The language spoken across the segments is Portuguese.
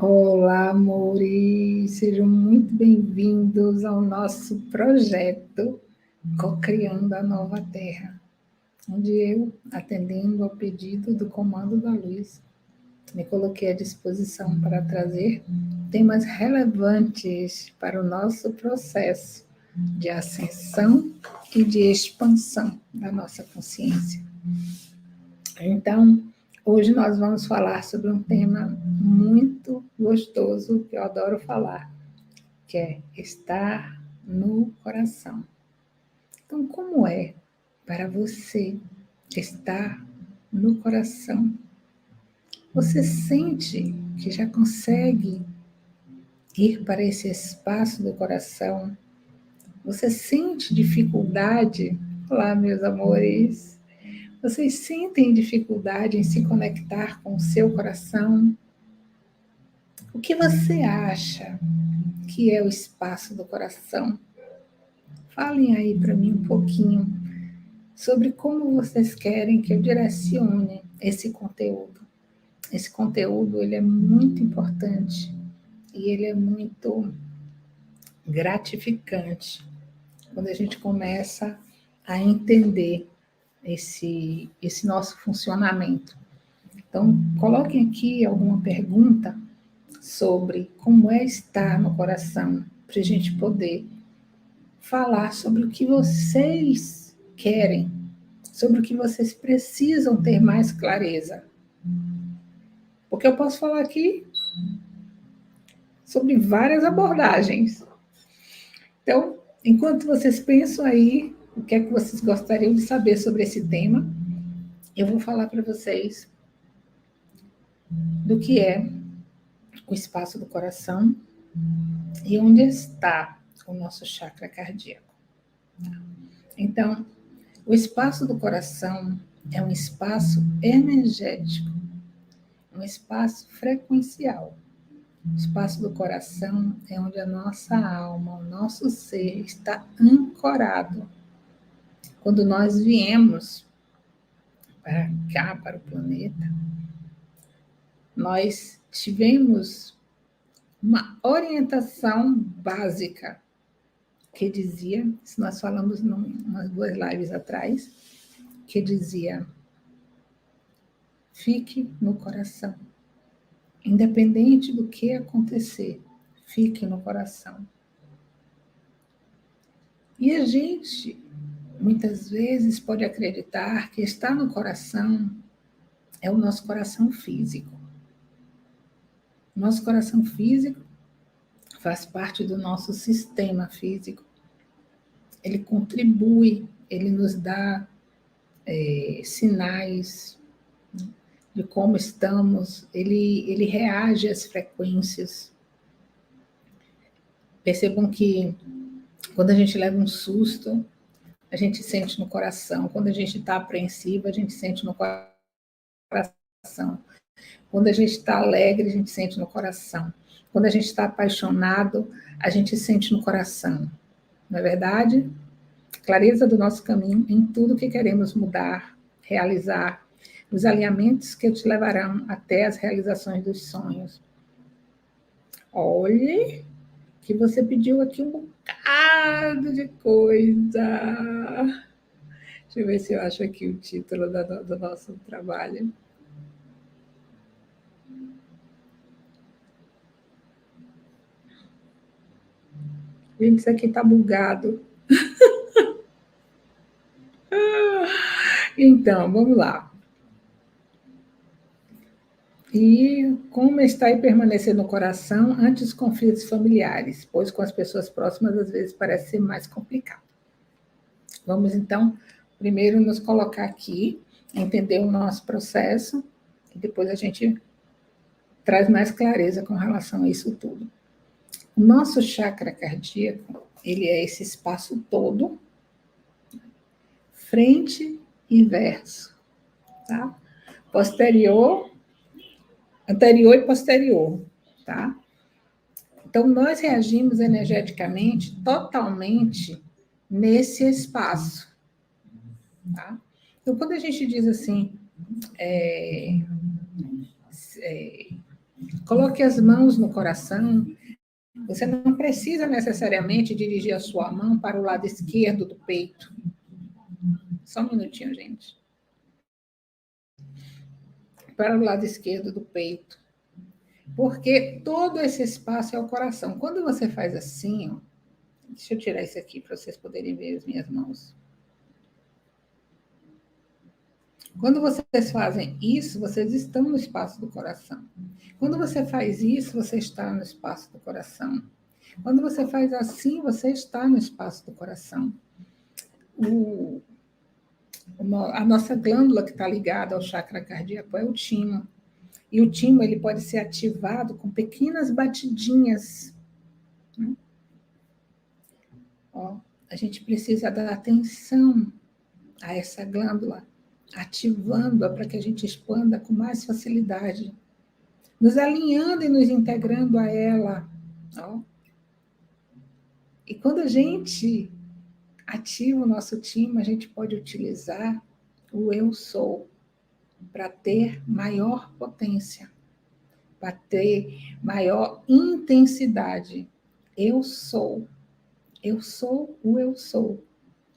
Olá, amores! Sejam muito bem-vindos ao nosso projeto Co-Criando a Nova Terra, onde eu, atendendo ao pedido do Comando da Luz, me coloquei à disposição para trazer temas relevantes para o nosso processo de ascensão e de expansão da nossa consciência. Então, hoje nós vamos falar sobre um tema muito gostoso que eu adoro falar, que é estar no coração. Então, como é para você estar no coração? Você sente que já consegue ir para esse espaço do coração? Você sente dificuldade? Olá, meus amores! Vocês sentem dificuldade em se conectar com o seu coração? O que você acha que é o espaço do coração? Falem aí para mim um pouquinho sobre como vocês querem que eu direcione esse conteúdo. Esse conteúdo ele é muito importante e ele é muito gratificante quando a gente começa a entender esse nosso funcionamento. Então, coloquem aqui alguma pergunta sobre como é estar no coração, para a gente poder falar sobre o que vocês querem, sobre o que vocês precisam ter mais clareza. Porque eu posso falar aqui sobre várias abordagens. Então, enquanto vocês pensam aí o que é que vocês gostariam de saber sobre esse tema, eu vou falar para vocês do que é o espaço do coração e onde está o nosso chakra cardíaco. Então, o espaço do coração é um espaço energético, um espaço frequencial. O espaço do coração é onde a nossa alma, o nosso ser está ancorado. Quando nós viemos para cá, para o planeta, nós tivemos uma orientação básica que dizia, isso nós falamos umas 2 lives atrás, que dizia: fique no coração. Independente do que acontecer, fique no coração. E a gente, muitas vezes, pode acreditar que estar no coração é o nosso coração físico. Nosso coração físico faz parte do nosso sistema físico. Ele contribui, ele nos dá sinais de como estamos, ele reage às frequências. Percebam que quando a gente leva um susto, a gente sente no coração. Quando a gente está apreensivo, a gente sente no coração. Quando a gente está alegre, a gente sente no coração. Quando a gente está apaixonado, a gente sente no coração. Não é verdade? Clareza do nosso caminho em tudo que queremos mudar, realizar, os alinhamentos que te levarão até as realizações dos sonhos. Olhe que você pediu aqui um bocado de coisa. Deixa eu ver se eu acho aqui o título do nosso trabalho. Gente, isso aqui está bugado. Então, vamos lá. E como está e permanecer no coração ante os conflitos familiares, pois com as pessoas próximas às vezes parece ser mais complicado. Vamos então primeiro nos colocar aqui, entender o nosso processo, e depois a gente traz mais clareza com relação a isso tudo. O nosso chakra cardíaco, ele é esse espaço todo, frente e verso, tá? Anterior e posterior, tá? Então, nós reagimos energeticamente totalmente nesse espaço, tá? Então, quando a gente diz assim, Coloque as mãos no coração. Você não precisa necessariamente dirigir a sua mão para o lado esquerdo do peito. Só um minutinho, gente. Para o lado esquerdo do peito. Porque todo esse espaço é o coração. Quando você faz assim, ó, deixa eu tirar isso aqui para vocês poderem ver as minhas mãos. Quando vocês fazem isso, vocês estão no espaço do coração. Quando você faz isso, você está no espaço do coração. Quando você faz assim, você está no espaço do coração. A nossa glândula que está ligada ao chakra cardíaco é o timo. E o timo ele pode ser ativado com pequenas batidinhas. Né? Ó, a gente precisa dar atenção a essa glândula, ativando-a para que a gente expanda com mais facilidade, nos alinhando e nos integrando a ela. Ó. E quando a gente ativa o nosso timo, a gente pode utilizar o eu sou para ter maior potência, para ter maior intensidade. Eu sou o eu sou.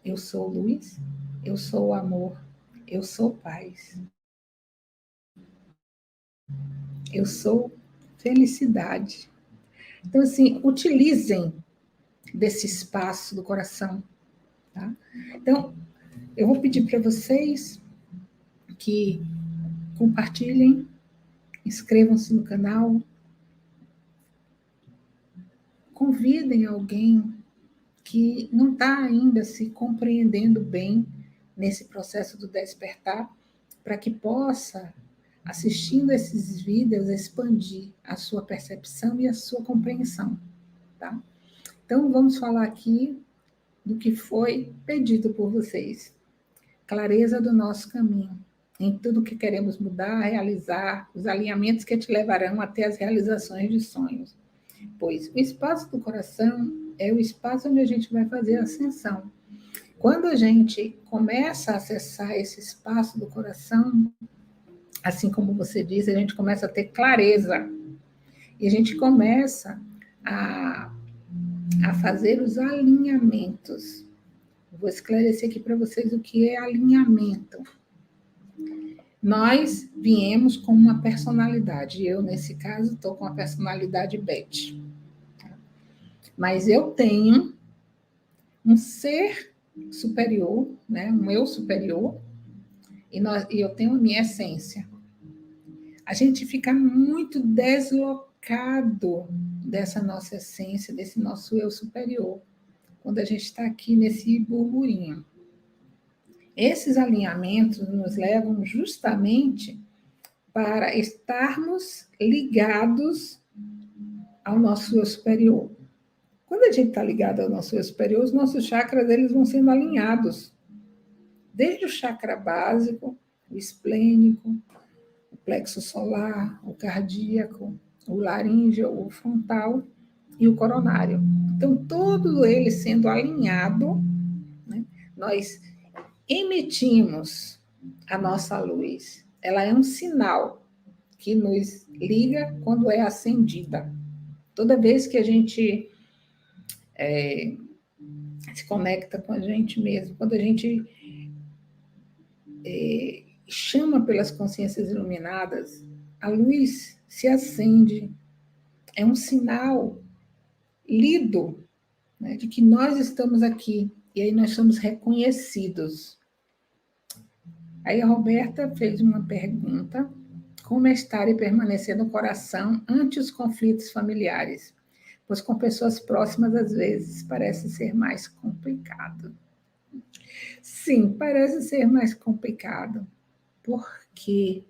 Eu sou luz, eu sou amor, eu sou paz. Eu sou felicidade. Então, assim, utilizem desse espaço do coração. Tá? Então, eu vou pedir para vocês que compartilhem, inscrevam-se no canal, convidem alguém que não está ainda se compreendendo bem nesse processo do despertar, para que possa, assistindo esses vídeos, expandir a sua percepção e a sua compreensão. Tá? Então, vamos falar aqui do que foi pedido por vocês. Clareza do nosso caminho, em tudo que queremos mudar, realizar, os alinhamentos que te levarão até as realizações de sonhos. Pois o espaço do coração é o espaço onde a gente vai fazer a ascensão. Quando a gente começa a acessar esse espaço do coração, assim como você diz, a gente começa a ter clareza. E a gente começa a fazer os alinhamentos. Vou esclarecer aqui para vocês o que é alinhamento. Nós viemos com uma personalidade. Eu, nesse caso, estou com a personalidade Beth. Mas eu tenho um ser superior, né? Um eu superior, e eu tenho a minha essência. A gente fica muito deslocado dessa nossa essência, desse nosso eu superior, quando a gente está aqui nesse burburinho. Esses alinhamentos nos levam justamente para estarmos ligados ao nosso eu superior. Quando a gente está ligado ao nosso eu superior, os nossos chakras eles vão sendo alinhados. Desde o chakra básico, o esplênico, o plexo solar, o cardíaco, o laríngeo, o frontal e o coronário. Então, todo ele sendo alinhado, né, nós emitimos a nossa luz. Ela é um sinal que nos liga quando é acendida. Toda vez que a gente se conecta com a gente mesmo, quando a gente chama pelas consciências iluminadas, a luz se acende. É um sinal lido, né, de que nós estamos aqui. E aí nós somos reconhecidos. Aí a Roberta fez uma pergunta: como estar e permanecer no coração ante os conflitos familiares? Pois com pessoas próximas, às vezes, parece ser mais complicado. Sim, parece ser mais complicado. Por quê?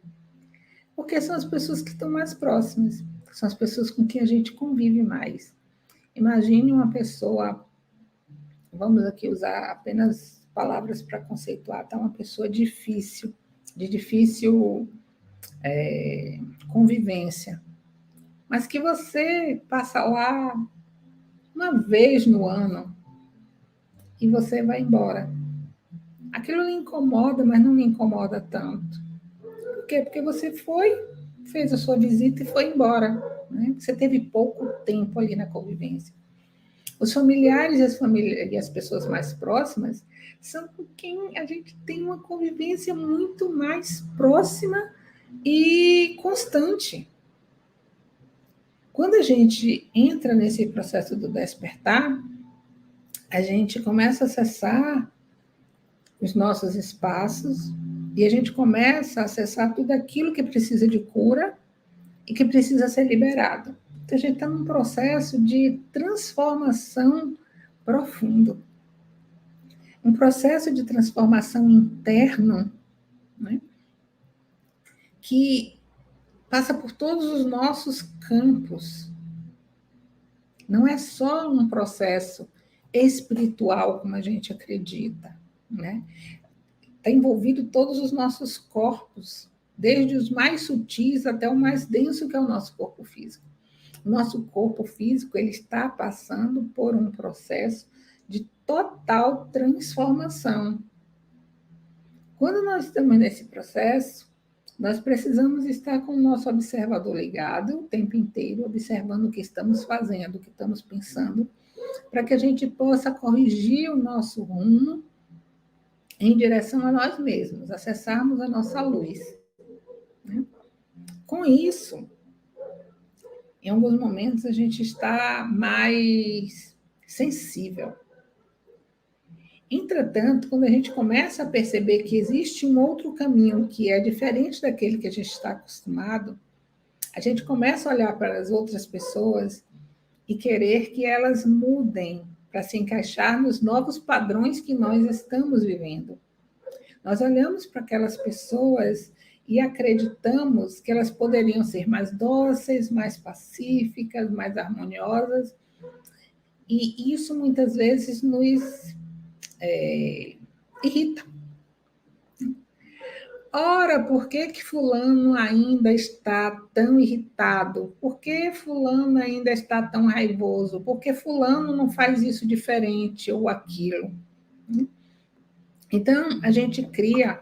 Porque são as pessoas que estão mais próximas, são as pessoas com quem a gente convive mais. Imagine uma pessoa, vamos aqui usar apenas palavras para conceituar, tá? Uma pessoa difícil, de difícil convivência, mas que você passa lá uma vez no ano e você vai embora. Aquilo lhe incomoda, mas não lhe incomoda tanto. Por quê? Porque você foi fez a sua visita e foi embora, né? Você teve pouco tempo ali na convivência. Os familiares e as pessoas mais próximas são com quem a gente tem uma convivência muito mais próxima e constante. Quando a gente entra nesse processo do despertar, a gente começa a acessar os nossos espaços e a gente começa a acessar tudo aquilo que precisa de cura e que precisa ser liberado. Então, a gente está num processo de transformação profundo, um processo de transformação interno, né, que passa por todos os nossos campos. Não é só um processo espiritual, como a gente acredita, né? Está envolvido todos os nossos corpos, desde os mais sutis até o mais denso, que é o nosso corpo físico. O nosso corpo físico ele está passando por um processo de total transformação. Quando nós estamos nesse processo, nós precisamos estar com o nosso observador ligado o tempo inteiro, observando o que estamos fazendo, o que estamos pensando, para que a gente possa corrigir o nosso rumo em direção a nós mesmos, acessarmos a nossa luz, né? Com isso, em alguns momentos a gente está mais sensível. Entretanto, quando a gente começa a perceber que existe um outro caminho que é diferente daquele que a gente está acostumado, a gente começa a olhar para as outras pessoas e querer que elas mudem para se encaixar nos novos padrões que nós estamos vivendo. Nós olhamos para aquelas pessoas e acreditamos que elas poderiam ser mais dóceis, mais pacíficas, mais harmoniosas, e isso muitas vezes nos irrita. Ora, por que que fulano ainda está tão irritado? Por que fulano ainda está tão raivoso? Por que fulano não faz isso diferente ou aquilo? Então, a gente cria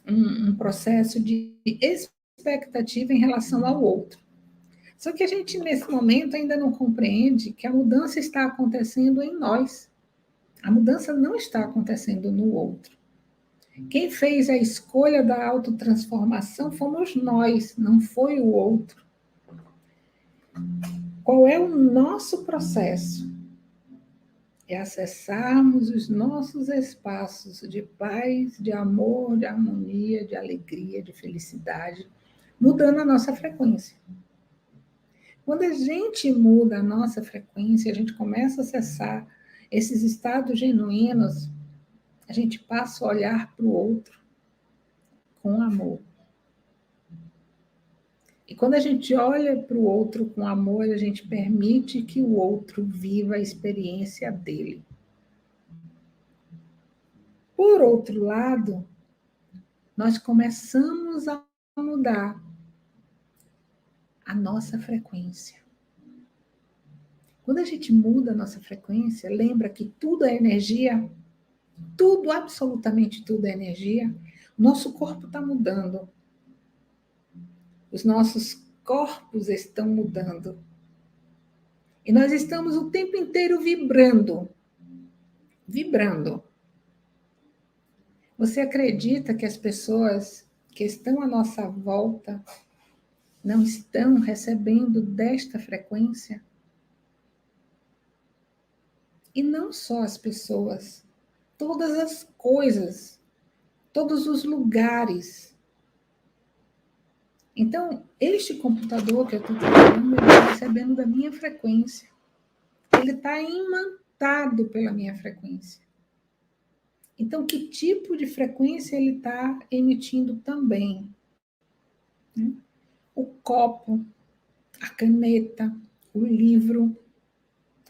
um processo de expectativa em relação ao outro. Só que a gente, nesse momento, ainda não compreende que a mudança está acontecendo em nós. A mudança não está acontecendo no outro. Quem fez a escolha da autotransformação fomos nós, não foi o outro. Qual é o nosso processo? É acessarmos os nossos espaços de paz, de amor, de harmonia, de alegria, de felicidade, mudando a nossa frequência. Quando a gente muda a nossa frequência, a gente começa a acessar esses estados genuínos, a gente passa a olhar para o outro com amor. E quando a gente olha para o outro com amor, a gente permite que o outro viva a experiência dele. Por outro lado, nós começamos a mudar a nossa frequência. Quando a gente muda a nossa frequência, lembra que tudo é energia, tudo, absolutamente tudo é energia, nosso corpo está mudando. Os nossos corpos estão mudando. E nós estamos o tempo inteiro vibrando. Vibrando. Você acredita que as pessoas que estão à nossa volta não estão recebendo desta frequência? E não só as pessoas, todas as coisas, todos os lugares. Então, este computador que eu estou trabalhando, ele está recebendo da minha frequência. Ele está imantado pela minha frequência. Então, que tipo de frequência ele está emitindo também? O copo, a caneta, o livro,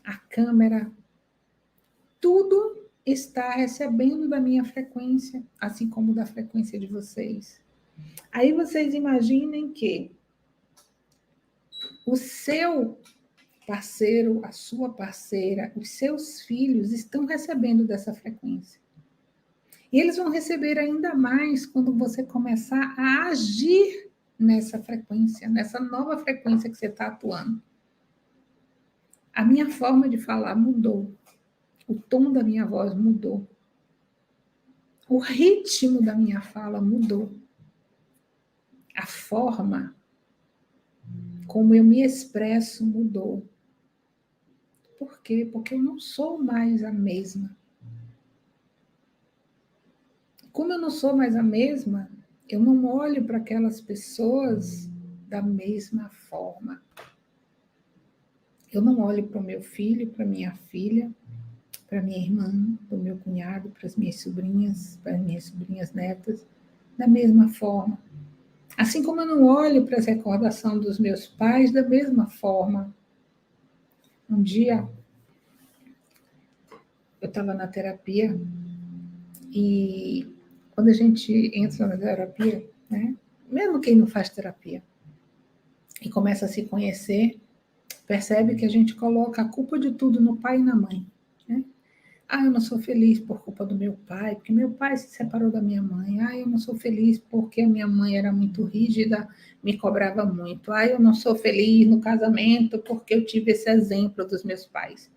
a câmera, tudo está recebendo da minha frequência, assim como da frequência de vocês. Aí vocês imaginem que o seu parceiro, a sua parceira, os seus filhos estão recebendo dessa frequência. E eles vão receber ainda mais quando você começar a agir nessa frequência, nessa nova frequência que você está atuando. A minha forma de falar mudou. O tom da minha voz mudou. O ritmo da minha fala mudou. A forma como eu me expresso mudou. Por quê? Porque eu não sou mais a mesma. Como eu não sou mais a mesma, eu não olho para aquelas pessoas da mesma forma. Eu não olho para o meu filho, para minha filha, para minha irmã, para o meu cunhado, para as minhas sobrinhas netas, da mesma forma. Assim como eu não olho para as recordações dos meus pais da mesma forma. Um dia, eu estava na terapia e quando a gente entra na terapia, né, mesmo quem não faz terapia, e começa a se conhecer, percebe que a gente coloca a culpa de tudo no pai e na mãe. Né? Ah, eu não sou feliz por culpa do meu pai, porque meu pai se separou da minha mãe. Ah, eu não sou feliz porque a minha mãe era muito rígida, me cobrava muito. Ah, eu não sou feliz no casamento porque eu tive esse exemplo dos meus pais.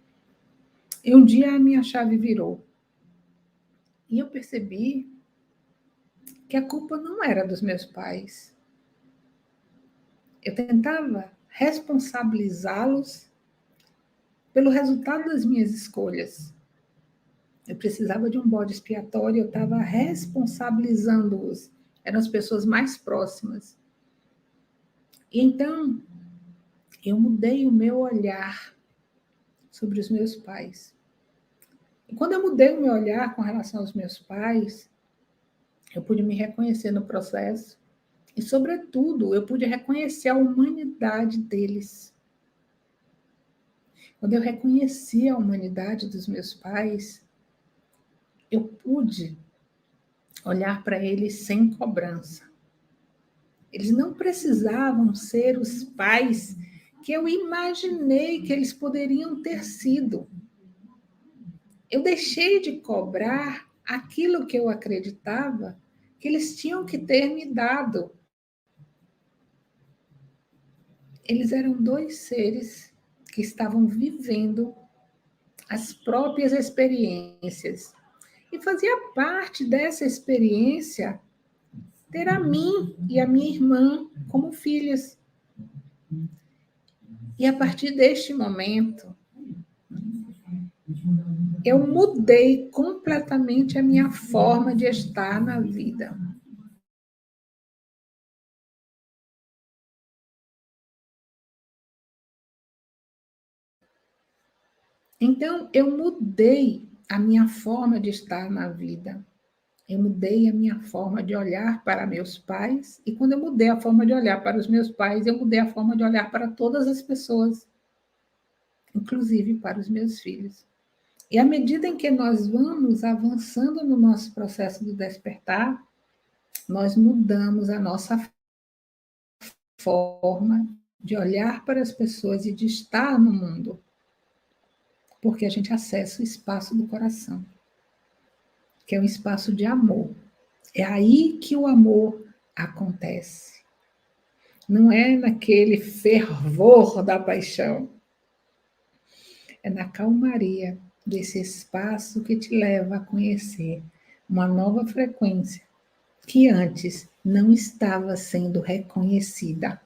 E um dia a minha chave virou. E eu percebi que a culpa não era dos meus pais. Eu tentava responsabilizá-los pelo resultado das minhas escolhas. Eu precisava de um bode expiatório, eu estava responsabilizando-os. Eram as pessoas mais próximas. E então, eu mudei o meu olhar sobre os meus pais. E quando eu mudei o meu olhar com relação aos meus pais, eu pude me reconhecer no processo e, sobretudo, eu pude reconhecer a humanidade deles. Quando eu reconheci a humanidade dos meus pais, eu pude olhar para eles sem cobrança. Eles não precisavam ser os pais que eu imaginei que eles poderiam ter sido. Eu deixei de cobrar aquilo que eu acreditava que eles tinham que ter me dado. Eles eram dois seres que estavam vivendo as próprias experiências. E fazia parte dessa experiência ter a mim e a minha irmã como filhas. E a partir deste momento, eu mudei completamente a minha forma de estar na vida. Então, eu mudei a minha forma de estar na vida. Eu mudei a minha forma de olhar para meus pais. E quando eu mudei a forma de olhar para os meus pais, eu mudei a forma de olhar para todas as pessoas, inclusive para os meus filhos. E à medida em que nós vamos avançando no nosso processo de despertar, nós mudamos a nossa forma de olhar para as pessoas e de estar no mundo, porque a gente acessa o espaço do coração, que é um espaço de amor. É aí que o amor acontece. Não é naquele fervor da paixão, é na calmaria desse espaço que te leva a conhecer uma nova frequência que antes não estava sendo reconhecida.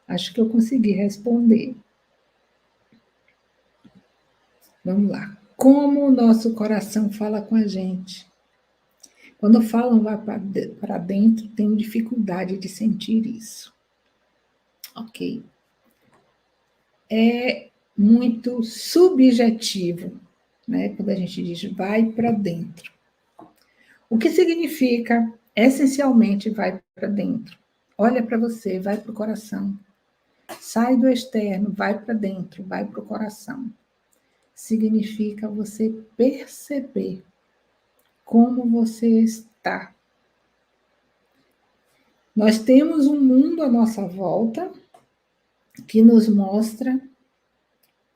Acho que eu consegui responder. Vamos lá. Como o nosso coração fala com a gente? Quando falam vá para dentro, tenho dificuldade de sentir isso. Ok. É muito subjetivo, né? Quando a gente diz vai para dentro. O que significa, essencialmente, vai para dentro? Olha para você, vai para o coração. Sai do externo, vai para dentro, vai para o coração. Significa você perceber como você está. Nós temos um mundo à nossa volta que nos mostra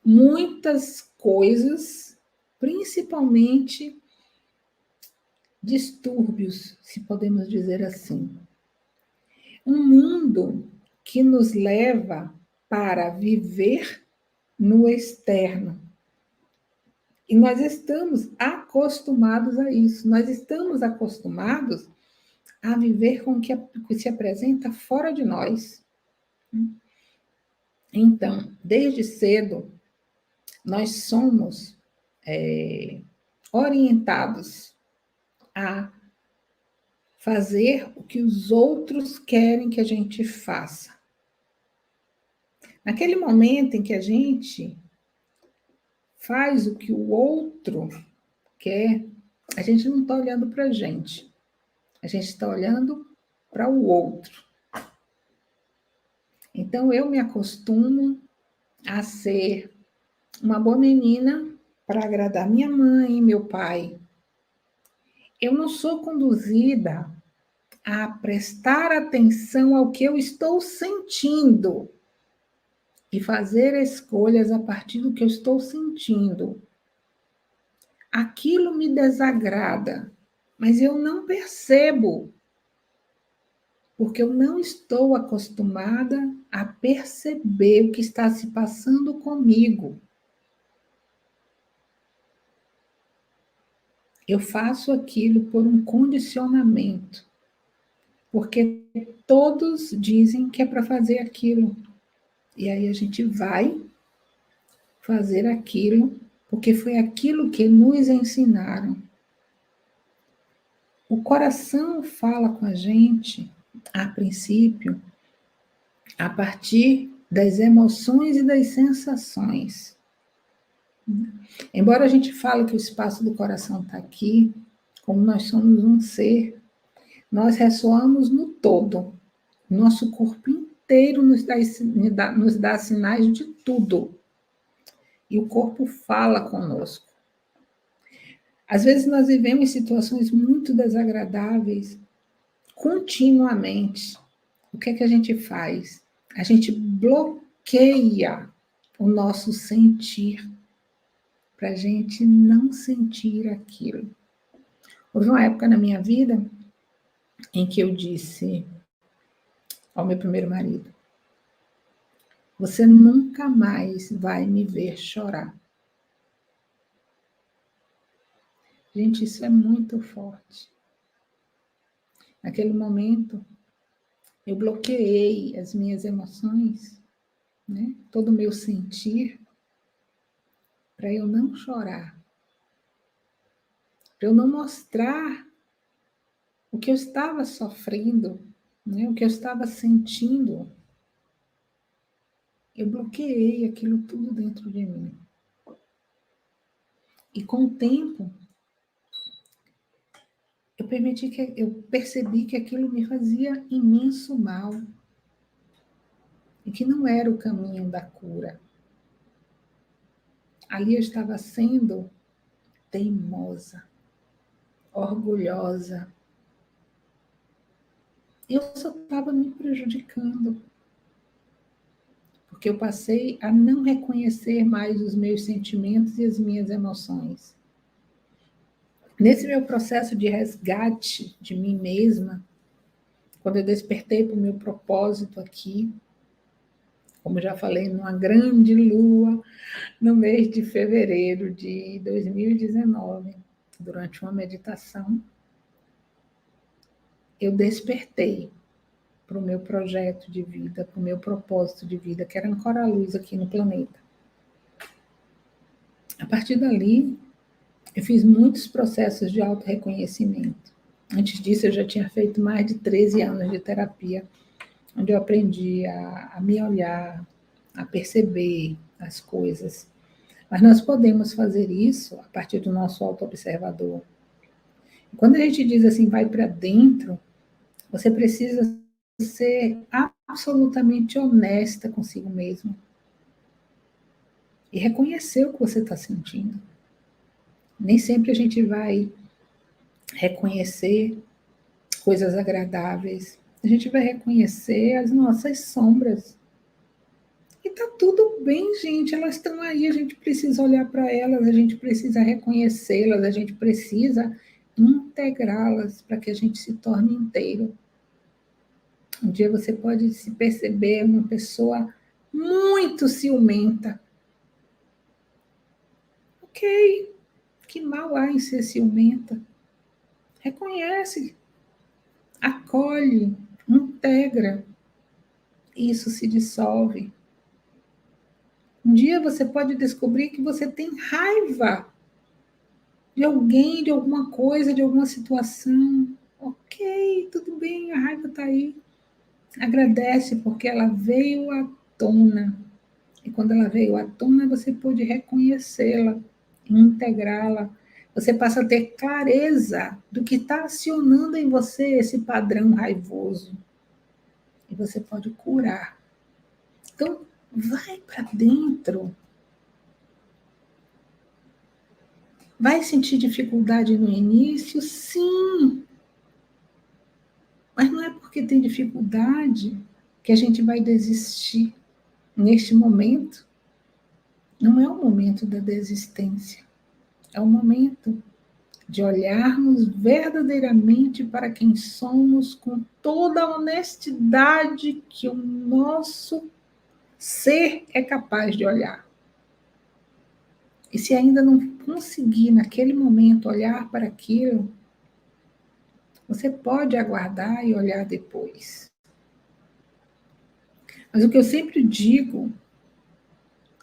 muitas coisas, principalmente distúrbios, se podemos dizer assim. Um mundo que nos leva para viver no externo. E nós estamos acostumados a isso. Nós estamos acostumados a viver com o que se apresenta fora de nós. Então, desde cedo, nós somos orientados a fazer o que os outros querem que a gente faça. Naquele momento em que a gente faz o que o outro quer, a gente não está olhando para a gente está olhando para o outro. Então, eu me acostumo a ser uma boa menina para agradar minha mãe e meu pai. Eu não sou conduzida a prestar atenção ao que eu estou sentindo e fazer escolhas a partir do que eu estou sentindo. Aquilo me desagrada, mas eu não percebo, porque eu não estou acostumada a perceber o que está se passando comigo. Eu faço aquilo por um condicionamento, porque todos dizem que é para fazer aquilo. E aí a gente vai fazer aquilo, porque foi aquilo que nos ensinaram. O coração fala com a gente, a princípio, a partir das emoções e das sensações. Embora a gente fale que o espaço do coração está aqui, como nós somos um ser, nós ressoamos no todo. Nosso corpo inteiro nos dá sinais de tudo. E o corpo fala conosco. Às vezes nós vivemos situações muito desagradáveis continuamente. O que é que a gente faz? A gente bloqueia o nosso sentir para a gente não sentir aquilo. Houve uma época na minha vida em que eu disse ao meu primeiro marido: você nunca mais vai me ver chorar. Gente, isso é muito forte. Naquele momento, eu bloqueei as minhas emoções, né? Todo o meu sentir, para eu não chorar, para eu não mostrar o que eu estava sofrendo, né? O que eu estava sentindo. Eu bloqueei aquilo tudo dentro de mim. E com o tempo, eu percebi que aquilo me fazia imenso mal e que não era o caminho da cura. Ali eu estava sendo teimosa, orgulhosa. Eu só estava me prejudicando, porque eu passei a não reconhecer mais os meus sentimentos e as minhas emoções. Nesse meu processo de resgate de mim mesma, quando eu despertei para o meu propósito aqui, como já falei, numa grande lua, no mês de fevereiro de 2019, durante uma meditação, eu despertei para o meu projeto de vida, para o meu propósito de vida, que era ancorar a luz aqui no planeta. A partir dali, eu fiz muitos processos de autorreconhecimento. Antes disso, eu já tinha feito mais de 13 anos de terapia, onde eu aprendi a me olhar, a perceber as coisas. Mas nós podemos fazer isso a partir do nosso auto-observador. Quando a gente diz assim, vai para dentro, você precisa ser absolutamente honesta consigo mesmo e reconhecer o que você está sentindo. Nem sempre a gente vai reconhecer coisas agradáveis. A gente vai reconhecer as nossas sombras. E tá tudo bem, gente. Elas estão aí, a gente precisa olhar para elas, a gente precisa reconhecê-las, a gente precisa integrá-las para que a gente se torne inteiro. Um dia você pode se perceber uma pessoa muito ciumenta. Ok, que mal há em ser ciumenta? Reconhece, acolhe, integra. Isso se dissolve. Um dia você pode descobrir que você tem raiva de alguém, de alguma coisa, de alguma situação. Ok, tudo bem, a raiva está aí. Agradece porque ela veio à tona. E quando ela veio à tona, você pôde reconhecê-la, integrá-la. Você passa a ter clareza do que está acionando em você esse padrão raivoso. E você pode curar. Então, vai para dentro. Vai sentir dificuldade no início? Sim. Mas não é porque tem dificuldade que a gente vai desistir. Neste momento, não é o momento da desistência. É o momento de olharmos verdadeiramente para quem somos com toda a honestidade que o nosso ser é capaz de olhar. E se ainda não conseguir naquele momento olhar para aquilo, você pode aguardar e olhar depois. Mas o que eu sempre digo,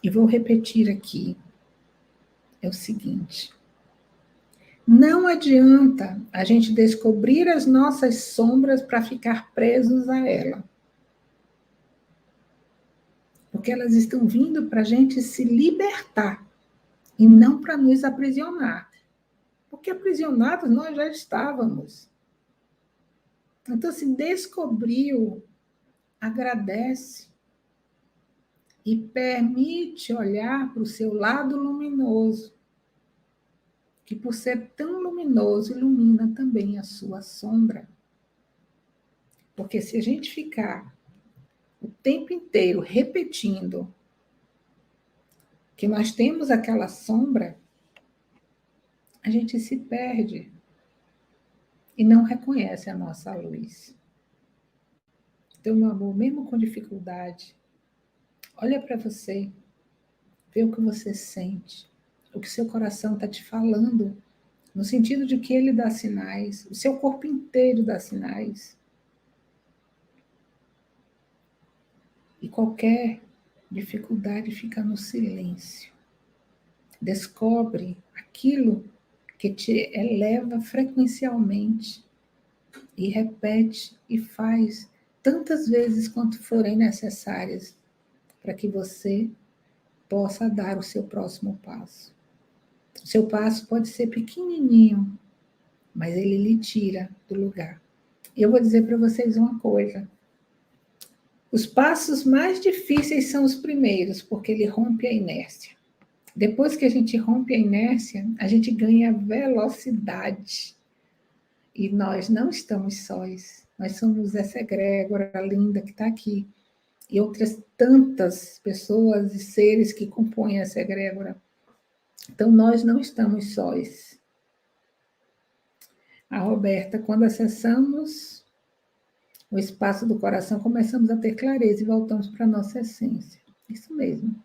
e vou repetir aqui, é o seguinte: não adianta a gente descobrir as nossas sombras para ficar presos a ela. Porque elas estão vindo para a gente se libertar e não para nos aprisionar. Porque aprisionados nós já estávamos. Então, se descobriu, agradece e permite olhar para o seu lado luminoso, que por ser tão luminoso, ilumina também a sua sombra. Porque se a gente ficar o tempo inteiro repetindo que nós temos aquela sombra, a gente se perde e não reconhece a nossa luz. Então, meu amor, mesmo com dificuldade, olha para você, vê o que você sente, o que seu coração está te falando, no sentido de que ele dá sinais, o seu corpo inteiro dá sinais. E qualquer dificuldade fica no silêncio. Descobre aquilo que te eleva frequencialmente e repete e faz tantas vezes quanto forem necessárias para que você possa dar o seu próximo passo. O seu passo pode ser pequenininho, mas ele lhe tira do lugar. E eu vou dizer para vocês uma coisa: os passos mais difíceis são os primeiros, porque ele rompe a inércia. Depois que a gente rompe a inércia, a gente ganha velocidade. E nós não estamos sós. Nós somos essa egrégora linda que está aqui. E outras tantas pessoas e seres que compõem essa egrégora. Então, nós não estamos sós. A Roberta, quando acessamos o espaço do coração, começamos a ter clareza e voltamos para a nossa essência. Isso mesmo.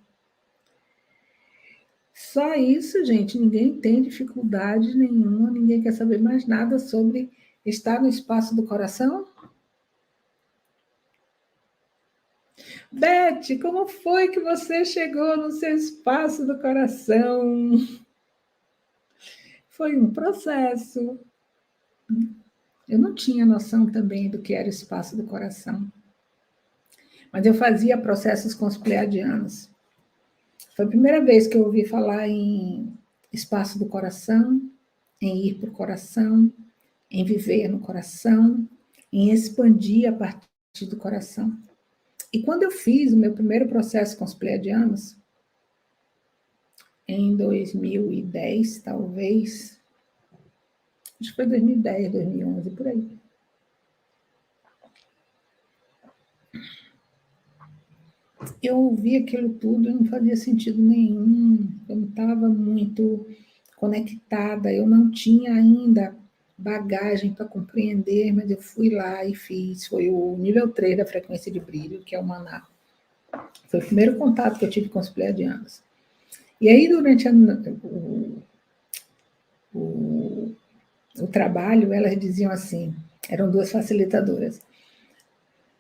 Só isso, gente, ninguém tem dificuldade nenhuma, ninguém quer saber mais nada sobre estar no espaço do coração. Beth, como foi que você chegou no seu espaço do coração? Foi um processo. Eu não tinha noção também do que era o espaço do coração. Mas eu fazia processos com os pleiadianos. Foi a primeira vez que eu ouvi falar em espaço do coração, em ir para o coração, em viver no coração, em expandir a partir do coração. E quando eu fiz o meu primeiro processo com os pleiadianos, em 2010, talvez, acho que foi 2010, 2011, por aí. Eu ouvi aquilo tudo e não fazia sentido nenhum, eu não estava muito conectada, eu não tinha ainda bagagem para compreender, mas eu fui lá e fiz. Foi o nível 3 da frequência de brilho, que é o maná. Foi o primeiro contato que eu tive com os pleiadianos. E aí, durante o trabalho, elas diziam assim, eram duas facilitadoras: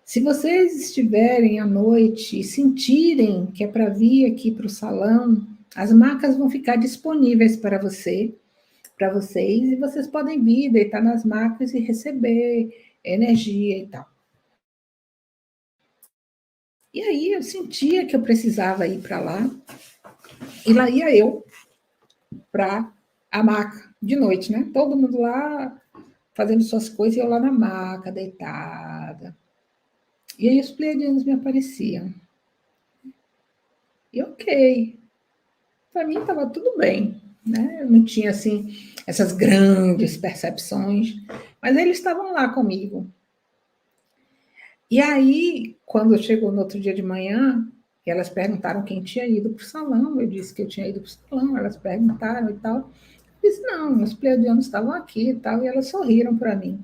se vocês estiverem à noite e sentirem que é para vir aqui para o salão, as macas vão ficar disponíveis para vocês, e vocês podem vir, deitar nas macas e receber energia e tal. E aí eu sentia que eu precisava ir para lá, e lá ia eu para a maca de noite, né? Todo mundo lá fazendo suas coisas e eu lá na maca, deitada. E aí os pleiadianos me apareciam. E ok, para mim estava tudo bem, né? Eu não tinha assim essas grandes percepções, mas eles estavam lá comigo. E aí, quando chegou no outro dia de manhã, elas perguntaram quem tinha ido para o salão, eu disse que eu tinha ido para o salão, elas perguntaram e tal. Eu disse, não, os pleiadianos estavam aqui e tal, e elas sorriram para mim,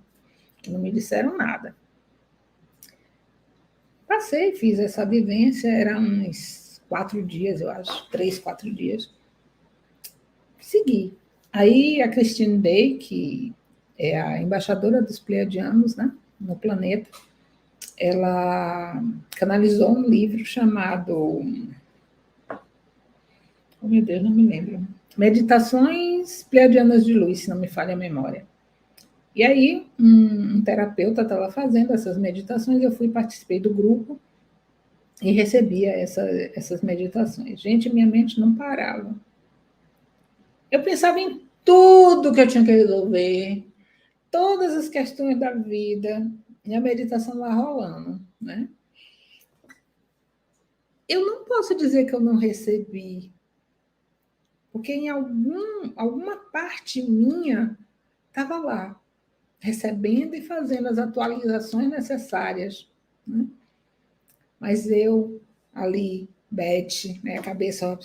não me disseram nada. Passei, fiz essa vivência, eram uns 4 dias, eu acho, 3, 4 dias. Segui. Aí a Christine Day, que é a embaixadora dos pleiadianos, né, no planeta, ela canalizou um livro chamado, oh meu Deus, não me lembro, Meditações Pleiadianas de Luz, se não me falha a memória. E aí um terapeuta estava fazendo essas meditações, eu fui, participei do grupo e recebia essas meditações. Gente, minha mente não parava. Eu pensava em tudo que eu tinha que resolver, todas as questões da vida, e a meditação lá rolando, né? Eu não posso dizer que eu não recebi, porque em alguma parte minha estava lá, recebendo e fazendo as atualizações necessárias, né? Mas eu, ali, Beth, né, a cabeça,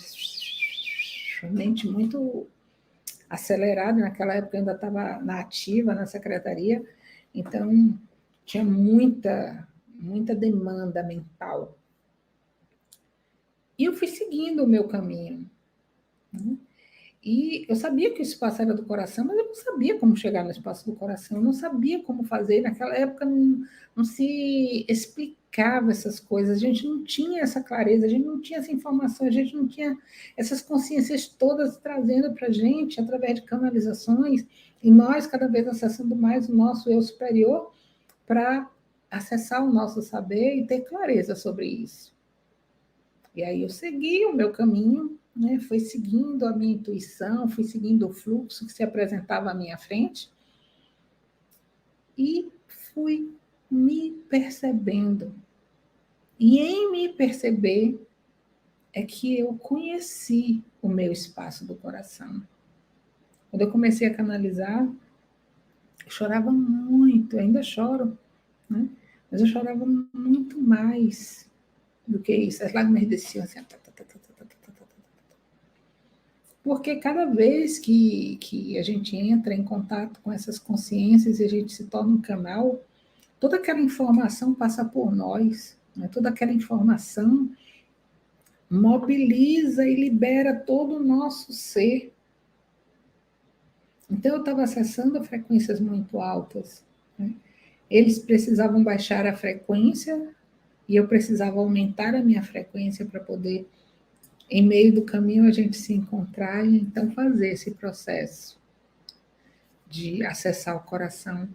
mente muito acelerada, naquela época eu ainda estava na ativa, na secretaria, então tinha muita demanda mental. E eu fui seguindo o meu caminho, né? E eu sabia que o espaço era do coração, mas eu não sabia como chegar no espaço do coração, eu não sabia como fazer. Naquela época não se explicava essas coisas, a gente não tinha essa clareza, a gente não tinha essa informação, a gente não tinha essas consciências todas trazendo para a gente através de canalizações, e nós cada vez acessando mais o nosso eu superior para acessar o nosso saber e ter clareza sobre isso. E aí eu segui o meu caminho, né? Fui seguindo a minha intuição, fui seguindo o fluxo que se apresentava à minha frente e fui me percebendo. E em me perceber é que eu conheci o meu espaço do coração. Quando eu comecei a canalizar, eu chorava muito, ainda choro, né? Mas eu chorava muito mais do que isso. As lágrimas desciam assim, porque cada vez que a gente entra em contato com essas consciências e a gente se torna um canal, toda aquela informação passa por nós, né? Toda aquela informação mobiliza e libera todo o nosso ser. Então, eu estava acessando frequências muito altas, né? Eles precisavam baixar a frequência e eu precisava aumentar a minha frequência para poder, em meio do caminho, a gente se encontrar e então fazer esse processo de acessar o coração.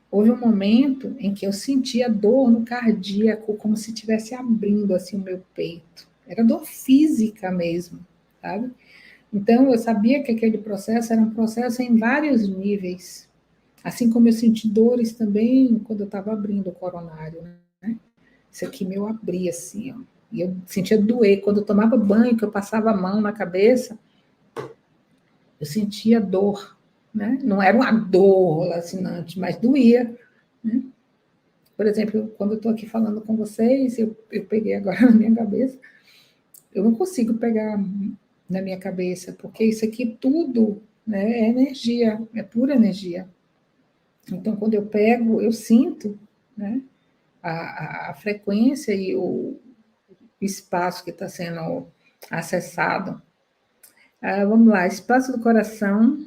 Houve um momento em que eu sentia dor no cardíaco, como se estivesse abrindo assim o meu peito. Era dor física mesmo, sabe? Então eu sabia que aquele processo era um processo em vários níveis. Assim como eu senti dores também quando eu estava abrindo o coronário, né? Isso aqui meu abria assim, ó. E eu sentia doer. Quando eu tomava banho, que eu passava a mão na cabeça, eu sentia dor, né? Não era uma dor lacinante, mas doía, né? Por exemplo, quando eu estou aqui falando com vocês, eu peguei agora na minha cabeça, eu não consigo pegar na minha cabeça, porque isso aqui tudo, né, é energia, é pura energia. Então, quando eu pego, eu sinto, né, a frequência e o espaço que está sendo acessado. Vamos lá, espaço do coração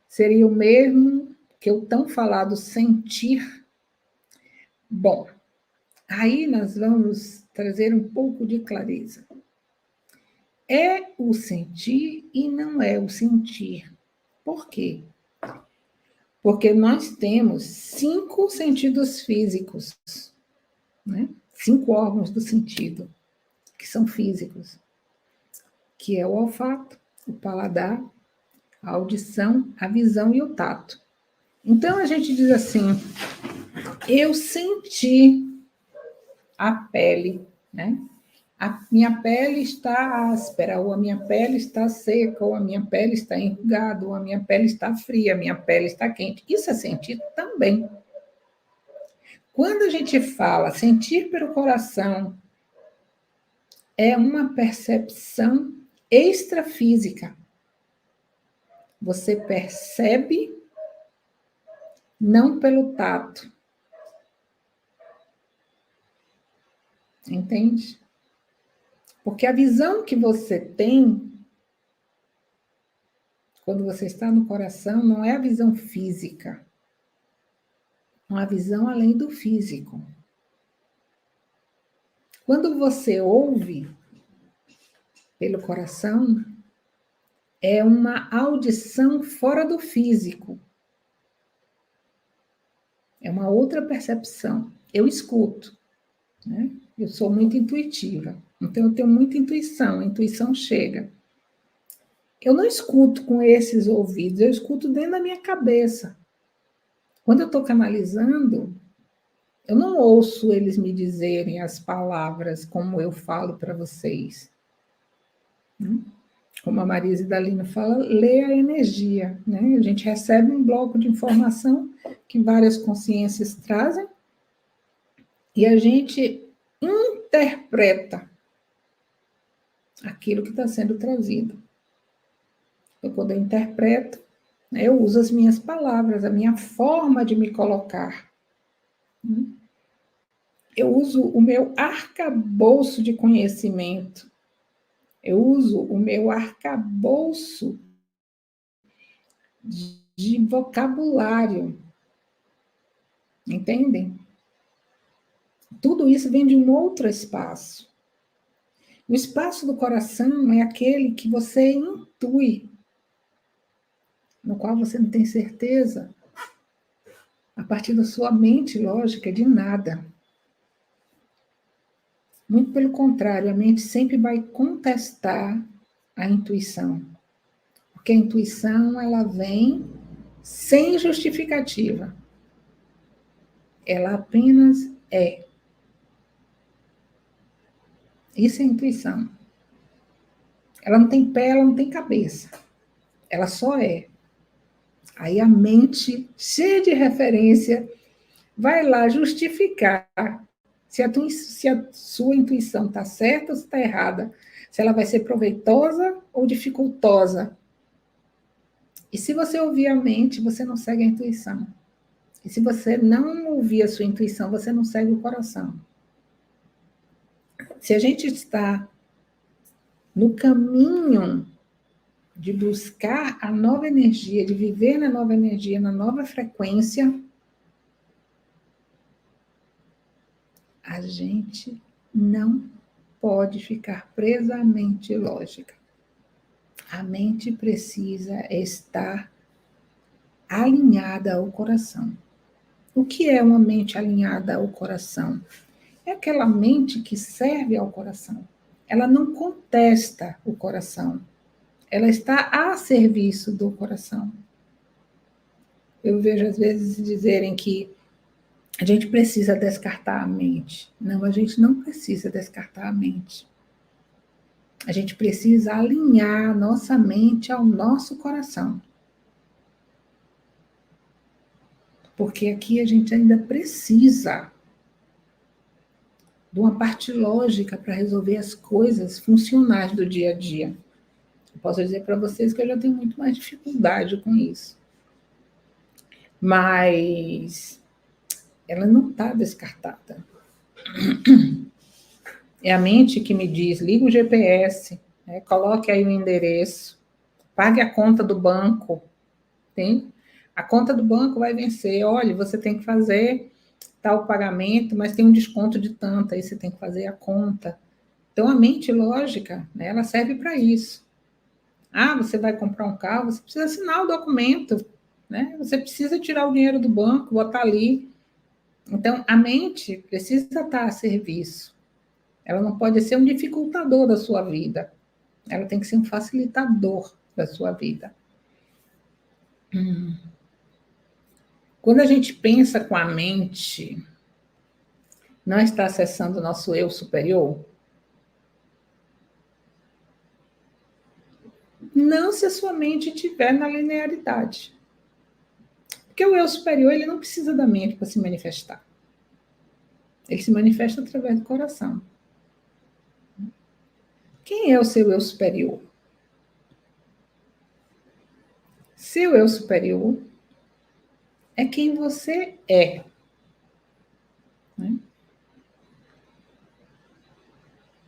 seria o mesmo que o tão falado sentir. Bom, aí nós vamos trazer um pouco de clareza. É o sentir e não é o sentir. Por quê? Porque nós temos 5 sentidos físicos, né? 5 órgãos do sentido, que são físicos, que é o olfato, o paladar, a audição, a visão e o tato. Então a gente diz assim: eu senti a pele, né? A minha pele está áspera, ou a minha pele está seca, ou a minha pele está enrugada, ou a minha pele está fria, a minha pele está quente. Isso é sentir também. Quando a gente fala sentir pelo coração, é uma percepção extrafísica. Você percebe não pelo tato. Entende? Porque a visão que você tem quando você está no coração não é a visão física. É uma visão além do físico. Quando você ouve pelo coração, é uma audição fora do físico. É uma outra percepção. Eu escuto, né? Eu sou muito intuitiva, então eu tenho muita intuição, a intuição chega. Eu não escuto com esses ouvidos, eu escuto dentro da minha cabeça. Quando eu estou canalizando, eu não ouço eles me dizerem as palavras como eu falo para vocês. Como a Marisa Dalino fala, lê a energia, né? A gente recebe um bloco de informação que várias consciências trazem e a gente interpreta aquilo que está sendo trazido. Eu, quando eu interpreto, né, eu uso as minhas palavras, a minha forma de me colocar. Eu uso o meu arcabouço de conhecimento. Eu uso o meu arcabouço de vocabulário. Entendem? Tudo isso vem de um outro espaço. O espaço do coração é aquele que você intui, no qual você não tem certeza, a partir da sua mente lógica, de nada. Muito pelo contrário, a mente sempre vai contestar a intuição. Porque a intuição, ela vem sem justificativa. Ela apenas é. Isso é intuição. Ela não tem pé, ela não tem cabeça. Ela só é. Aí a mente, cheia de referência, vai lá justificar se a sua intuição está certa ou se está errada. Se ela vai ser proveitosa ou dificultosa. E se você ouvir a mente, você não segue a intuição. E se você não ouvir a sua intuição, você não segue o coração. Se a gente está no caminho de buscar a nova energia, de viver na nova energia, na nova frequência, a gente não pode ficar presa à mente lógica. A mente precisa estar alinhada ao coração. O que é uma mente alinhada ao coração? É aquela mente que serve ao coração. Ela não contesta o coração. Ela está a serviço do coração. Eu vejo às vezes dizerem que a gente precisa descartar a mente. Não, a gente não precisa descartar a mente. A gente precisa alinhar a nossa mente ao nosso coração. Porque aqui a gente ainda precisa de uma parte lógica para resolver as coisas funcionais do dia a dia. Eu posso dizer para vocês que eu já tenho muito mais dificuldade com isso. mas ela não está descartada. É a mente que me diz, liga o GPS, né, coloque aí o endereço, pague a conta do banco, tem? A conta do banco vai vencer, olha, você tem que fazer tal pagamento, mas tem um desconto de tanto, aí você tem que fazer a conta. Então, a mente lógica, né, ela serve para isso. Ah, você vai comprar um carro, você precisa assinar o documento, né? Você precisa tirar o dinheiro do banco, botar ali. Então, a mente precisa estar a serviço. Ela não pode ser um dificultador da sua vida. Ela tem que ser um facilitador da sua vida. Quando a gente pensa com a mente, não está acessando o nosso eu superior? Não se a sua mente estiver na linearidade. Porque o eu superior, ele não precisa da mente para se manifestar. Ele se manifesta através do coração. Quem é o seu eu superior? Seu eu superior é quem você é. Né?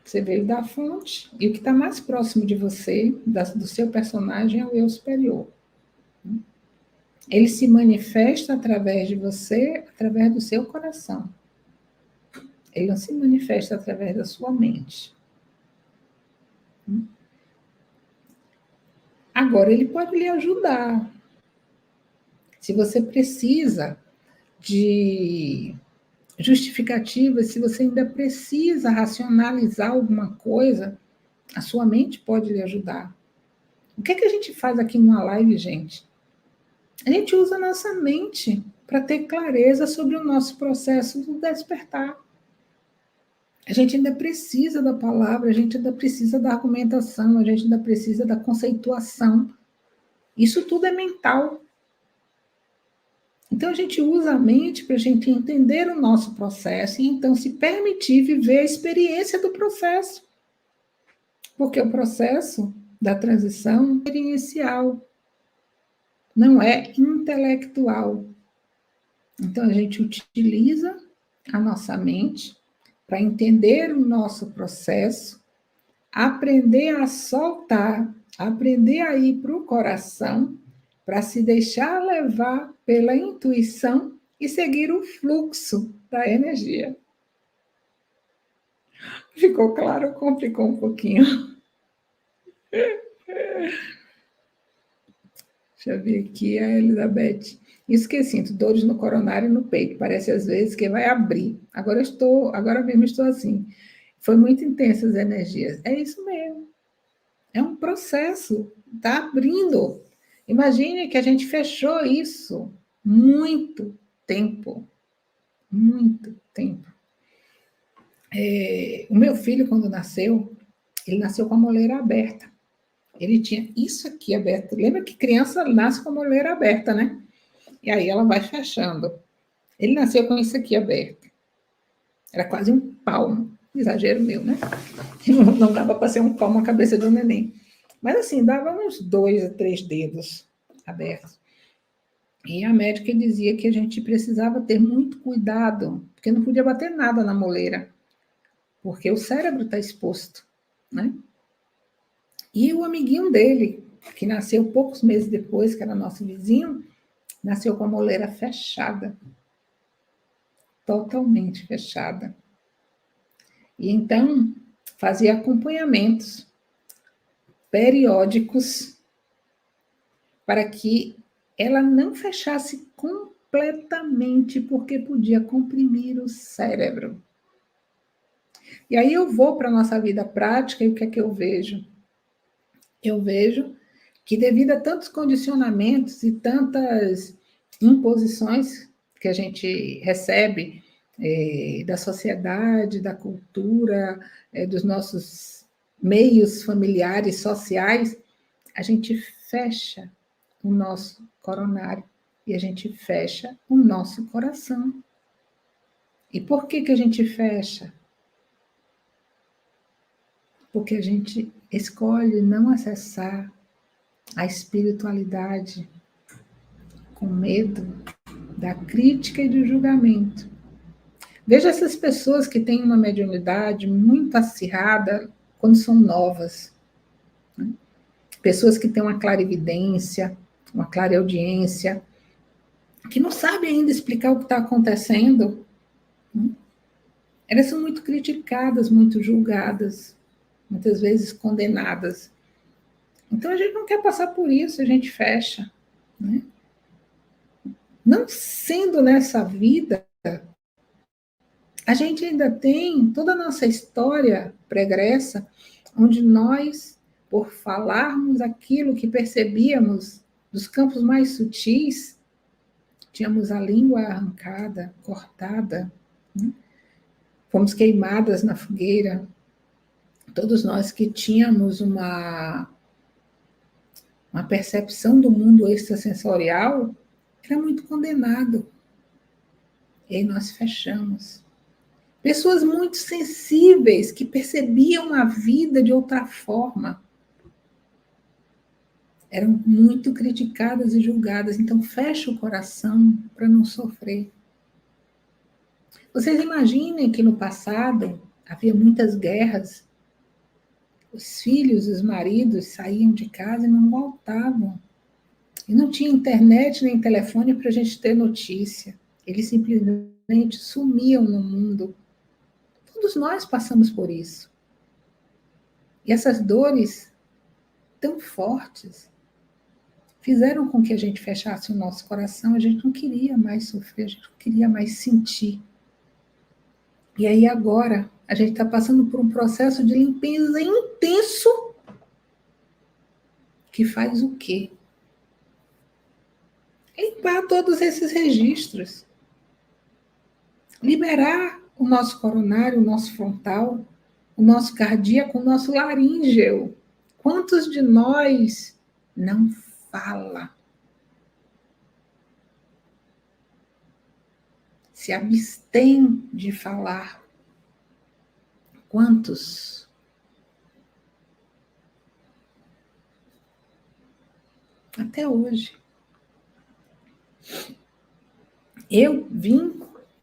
Você veio da fonte e o que está mais próximo de você, do seu personagem, é o eu superior. Ele se manifesta através de você, através do seu coração. Ele não se manifesta através da sua mente. Agora, ele pode lhe ajudar. Se você precisa de justificativas, se você ainda precisa racionalizar alguma coisa, a sua mente pode lhe ajudar. O que é que a gente faz aqui numa live, gente? A gente usa a nossa mente para ter clareza sobre o nosso processo do despertar. A gente ainda precisa da palavra, a gente ainda precisa da argumentação, a gente ainda precisa da conceituação. Isso tudo é mental. Então a gente usa a mente para a gente entender o nosso processo e então se permitir viver a experiência do processo. Porque o processo da transição é experiencial, não é intelectual. Então a gente utiliza a nossa mente para entender o nosso processo, aprender a soltar, aprender a ir para o coração, para se deixar levar pela intuição e seguir o fluxo da energia. Ficou claro ou complicou um pouquinho? Deixa eu ver aqui a Elizabeth. Isso que eu sinto, dores no coronário e no peito. Parece às vezes que vai abrir. Agora mesmo estou assim. Foi muito intensa as energias. É isso mesmo. É um processo. Está abrindo. Imagine que a gente fechou isso muito tempo. Muito tempo. O meu filho, quando nasceu, ele nasceu com a moleira aberta. Ele tinha isso aqui aberto. Lembra que criança nasce com a moleira aberta, né? E aí ela vai fechando. Ele nasceu com isso aqui aberto. Era quase um palmo. Exagero meu, né? Não dava para ser um palmo na cabeça de um neném. Mas assim, dava uns 2 a 3 dedos abertos. E a médica dizia que a gente precisava ter muito cuidado, porque não podia bater nada na moleira, porque o cérebro está exposto, né? E o amiguinho dele, que nasceu poucos meses depois, que era nosso vizinho, nasceu com a moleira fechada, totalmente fechada. E então fazia acompanhamentos periódicos para que ela não fechasse completamente, porque podia comprimir o cérebro. E aí eu vou para a nossa vida prática e o que é que eu vejo? Eu vejo que devido a tantos condicionamentos e tantas imposições que a gente recebe da sociedade, da cultura, dos nossos meios familiares, sociais, a gente fecha o nosso coronário e a gente fecha o nosso coração. E por que a gente fecha? Porque a gente escolhe não acessar a espiritualidade com medo, da crítica e do julgamento. Veja essas pessoas que têm uma mediunidade muito acirrada quando são novas. Né? Pessoas que têm uma clarividência, uma clareaudiência, que não sabem ainda explicar o que está acontecendo. Né? Elas são muito criticadas, muito julgadas, muitas vezes condenadas. Então a gente não quer passar por isso, a gente fecha. Né? Não sendo nessa vida, a gente ainda tem toda a nossa história pregressa, onde nós, por falarmos aquilo que percebíamos dos campos mais sutis, tínhamos a língua arrancada, cortada, né? Fomos queimadas na fogueira. Todos nós que tínhamos uma percepção do mundo extrasensorial, era muito condenado. E aí nós fechamos. Pessoas muito sensíveis, que percebiam a vida de outra forma, eram muito criticadas e julgadas. Então, fecha o coração para não sofrer. Vocês imaginem que no passado havia muitas guerras. Os filhos, os maridos saíam de casa e não voltavam. E não tinha internet nem telefone para a gente ter notícia. Eles simplesmente sumiam no mundo. Todos nós passamos por isso. E essas dores tão fortes fizeram com que a gente fechasse o nosso coração. A gente não queria mais sofrer, a gente não queria mais sentir. E aí agora a gente está passando por um processo de limpeza intenso que faz o quê? Limpar todos esses registros. Liberar o nosso coronário, o nosso frontal, o nosso cardíaco, o nosso laríngeo. Quantos de nós não fala? Se abstém de falar. Quantos? Até hoje. Eu vim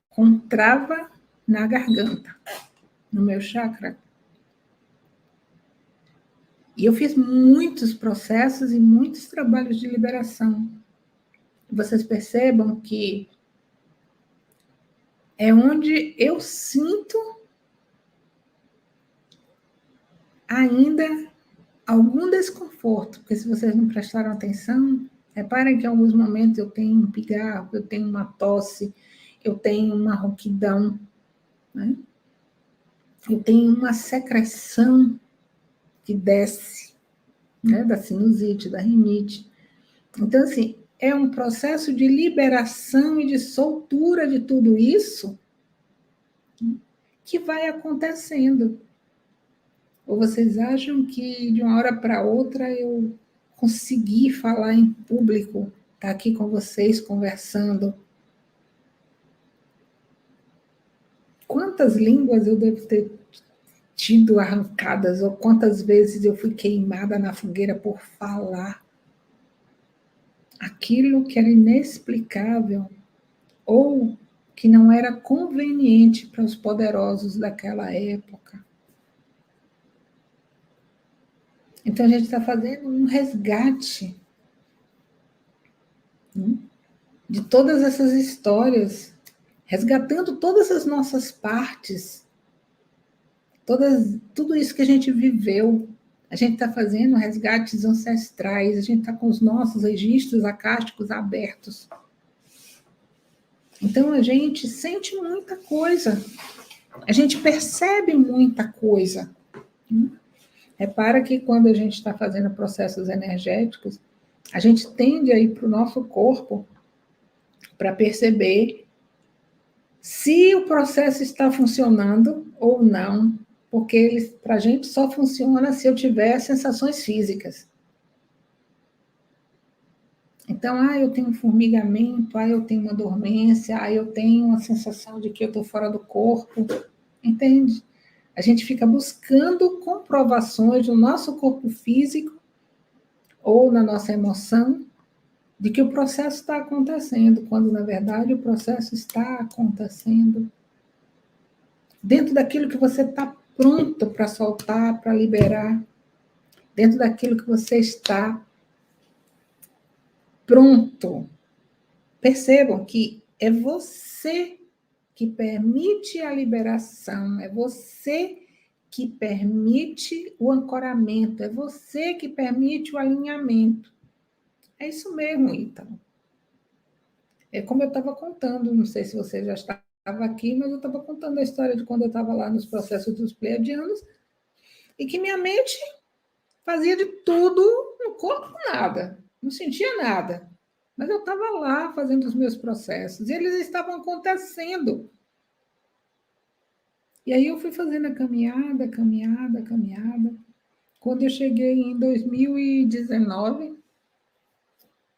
com trava na garganta, no meu chakra. E eu fiz muitos processos e muitos trabalhos de liberação. Vocês percebam que é onde eu sinto ainda algum desconforto, porque se vocês não prestaram atenção, reparem que em alguns momentos eu tenho um pigarro, eu tenho uma tosse, eu tenho uma rouquidão, né? Eu tenho uma secreção que desce, né, da sinusite, da rinite. Então, assim, é um processo de liberação e de soltura de tudo isso que vai acontecendo. Ou vocês acham que de uma hora para outra eu consegui falar em público, estar aqui com vocês conversando? Quantas línguas eu devo ter tido arrancadas, ou quantas vezes eu fui queimada na fogueira por falar aquilo que era inexplicável ou que não era conveniente para os poderosos daquela época. Então a gente está fazendo um resgate de todas essas histórias, resgatando todas as nossas partes, tudo isso que a gente viveu. A gente está fazendo resgates ancestrais, a gente está com os nossos registros acásticos abertos. Então a gente sente muita coisa, a gente percebe muita coisa. Repara que quando a gente está fazendo processos energéticos, a gente tende a ir para o nosso corpo para perceber se o processo está funcionando ou não, porque para a gente só funciona se eu tiver sensações físicas. Então, eu tenho um formigamento, eu tenho uma dormência, eu tenho uma sensação de que eu estou fora do corpo, entende? A gente fica buscando comprovações no nosso corpo físico ou na nossa emoção de que o processo está acontecendo, quando, na verdade, o processo está acontecendo dentro daquilo que você está pronto para soltar, para liberar, dentro daquilo que você está pronto. Percebam que é você que permite a liberação, é você que permite o ancoramento, é você que permite o alinhamento. É isso mesmo, Ítalo. É como eu estava contando, não sei se você já estava aqui, mas eu estava contando a história de quando eu estava lá nos processos dos pleiadianos e que minha mente fazia de tudo, no corpo nada, não sentia nada. Mas eu estava lá fazendo os meus processos e eles estavam acontecendo. E aí eu fui fazendo a caminhada, caminhada, caminhada. Quando eu cheguei em 2019,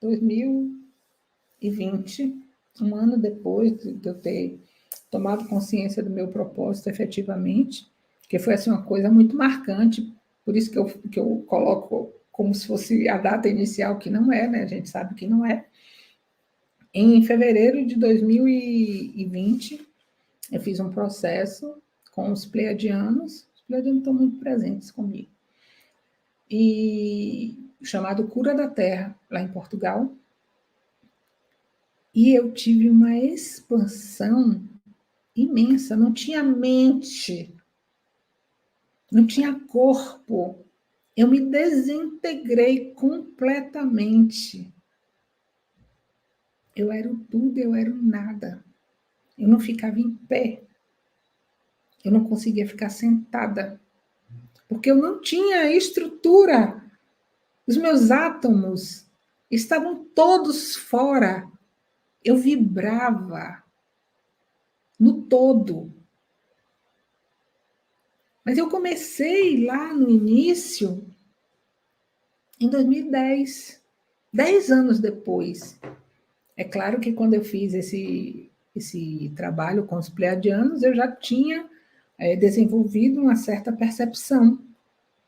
2020, um ano depois de eu ter tomado consciência do meu propósito efetivamente, que foi assim, uma coisa muito marcante, por isso que eu coloco como se fosse a data inicial, que não é, né? A gente sabe que não é. Em fevereiro de 2020, eu fiz um processo com os pleiadianos estão muito presentes comigo, e chamado Cura da Terra, lá em Portugal. E eu tive uma expansão imensa, não tinha mente, não tinha corpo. Eu me desintegrei completamente. Eu era o tudo, eu era o nada. Eu não ficava em pé. Eu não conseguia ficar sentada. Porque eu não tinha estrutura. Os meus átomos estavam todos fora. Eu vibrava no todo. Mas eu comecei lá no início, em 2010, 10 anos depois. É claro que quando eu fiz esse trabalho com os pleiadianos, eu já tinha desenvolvido uma certa percepção,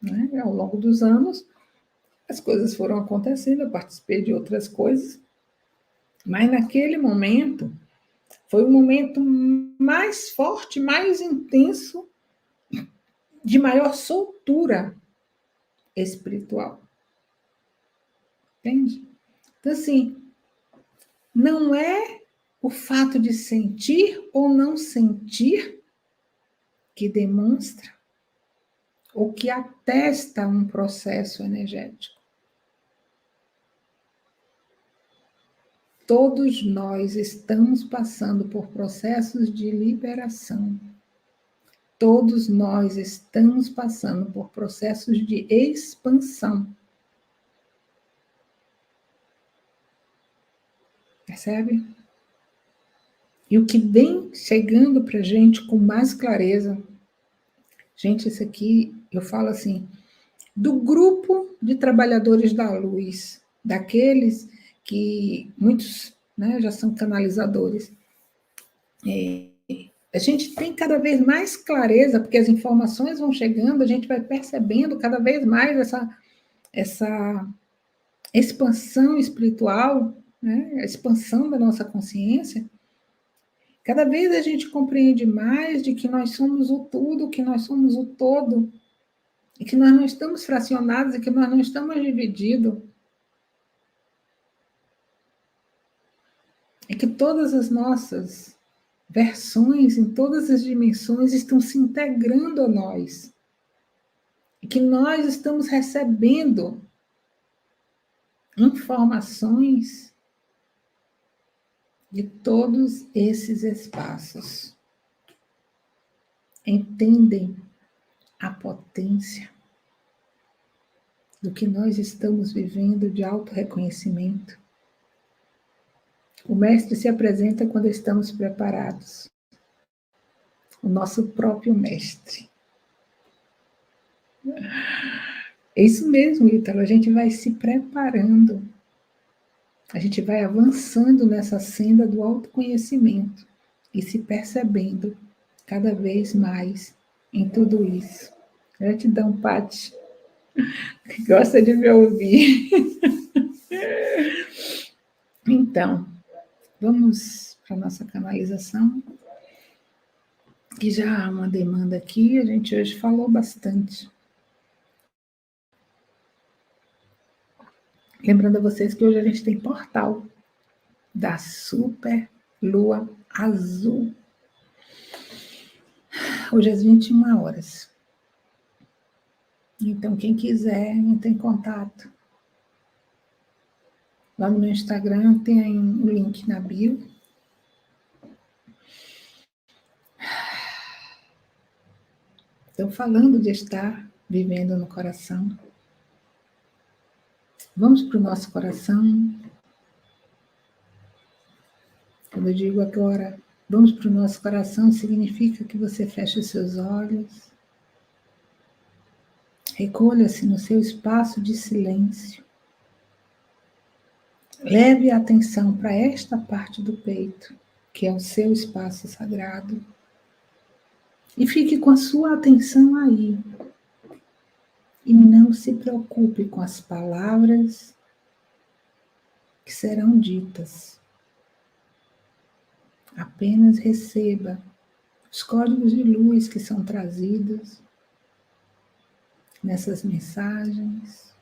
né? Ao longo dos anos, as coisas foram acontecendo, eu participei de outras coisas, mas naquele momento, foi o momento mais forte, mais intenso, de maior soltura espiritual. Entende? Então, assim, não é o fato de sentir ou não sentir que demonstra ou que atesta um processo energético. Todos nós estamos passando por processos de liberação. Todos nós estamos passando por processos de expansão. Percebe? E o que vem chegando para a gente com mais clareza, gente, isso aqui, eu falo assim, do grupo de trabalhadores da luz, daqueles que muitos, né, já são canalizadores. A gente tem cada vez mais clareza, porque as informações vão chegando, a gente vai percebendo cada vez mais essa expansão espiritual, né, a expansão da nossa consciência. Cada vez a gente compreende mais de que nós somos o tudo, que nós somos o todo, e que nós não estamos fracionados, e que nós não estamos divididos. E que todas as nossas versões, em todas as dimensões, estão se integrando a nós. E que nós estamos recebendo informações de todos esses espaços. Entendem a potência do que nós estamos vivendo de auto-reconhecimento. O mestre se apresenta quando estamos preparados. O nosso próprio mestre. É isso mesmo, Ítalo. A gente vai se preparando. A gente vai avançando nessa senda do autoconhecimento e se percebendo cada vez mais em tudo isso. Gratidão, Paty, que gosta de me ouvir. Então, vamos para a nossa canalização, que já há uma demanda aqui, a gente hoje falou bastante. Lembrando a vocês que hoje a gente tem portal da super lua azul. Hoje às 21 horas. Então, quem quiser, entra em contato. Lá no meu Instagram tem o link na bio. Estou falando de estar vivendo no coração. Vamos para o nosso coração. Quando eu digo agora, vamos para o nosso coração, significa que você fecha os seus olhos. Recolha-se no seu espaço de silêncio. Leve a atenção para esta parte do peito, que é o seu espaço sagrado. E fique com a sua atenção aí. E não se preocupe com as palavras que serão ditas. Apenas receba os códigos de luz que são trazidos nessas mensagens,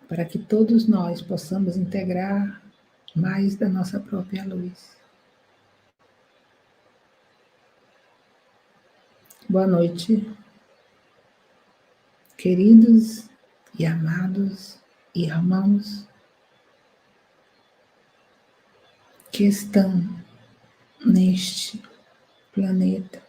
para que todos nós possamos integrar mais da nossa própria luz. Boa noite, queridos e amados irmãos que estão neste planeta.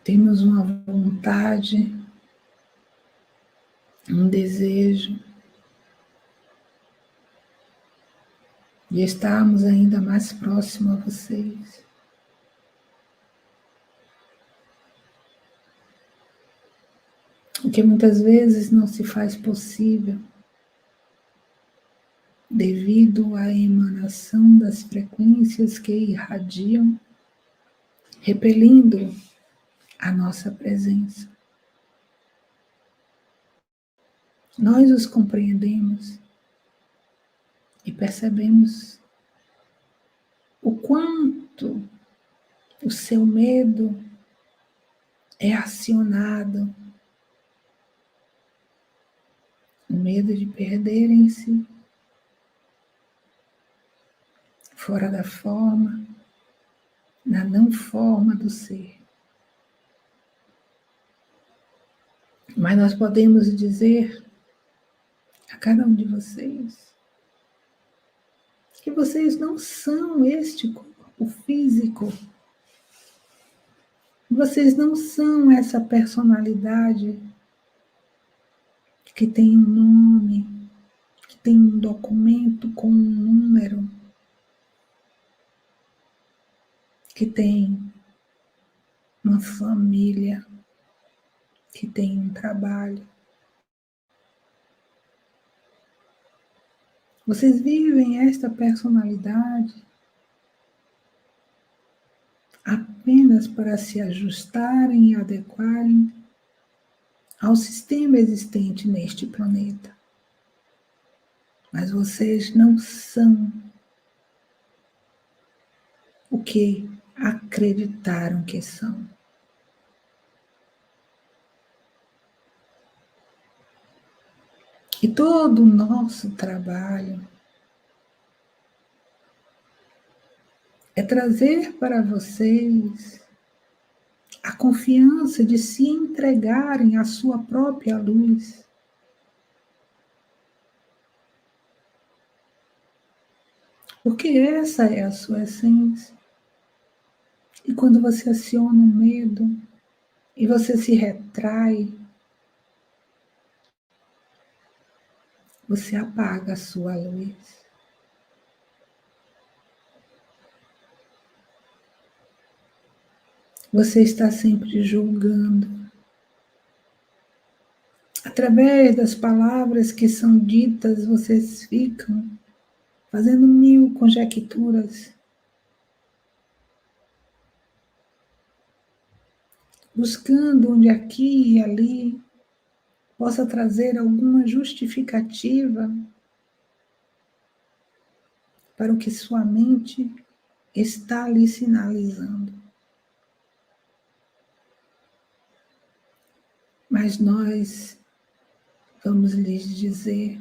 Temos uma vontade, um desejo de estarmos ainda mais próximos a vocês. O que muitas vezes não se faz possível devido à emanação das frequências que irradiam, repelindo a nossa presença. Nós os compreendemos e percebemos o quanto o seu medo é acionado, o medo de perderem-se fora da forma, na não forma do ser. Mas nós podemos dizer a cada um de vocês que vocês não são este corpo físico. Vocês não são essa personalidade que tem um nome, que tem um documento com um número, que tem uma família, que tem um trabalho. Vocês vivem esta personalidade apenas para se ajustarem e adequarem ao sistema existente neste planeta. Mas vocês não são o que acreditaram que são. E todo o nosso trabalho é trazer para vocês a confiança de se entregarem à sua própria luz. Porque essa é a sua essência. E quando você aciona o medo e você se retrai, você apaga a sua luz. Você está sempre julgando. Através das palavras que são ditas, vocês ficam fazendo 1000 conjecturas. buscando onde aqui e ali possa trazer alguma justificativa para o que sua mente está lhe sinalizando. Mas nós vamos lhes dizer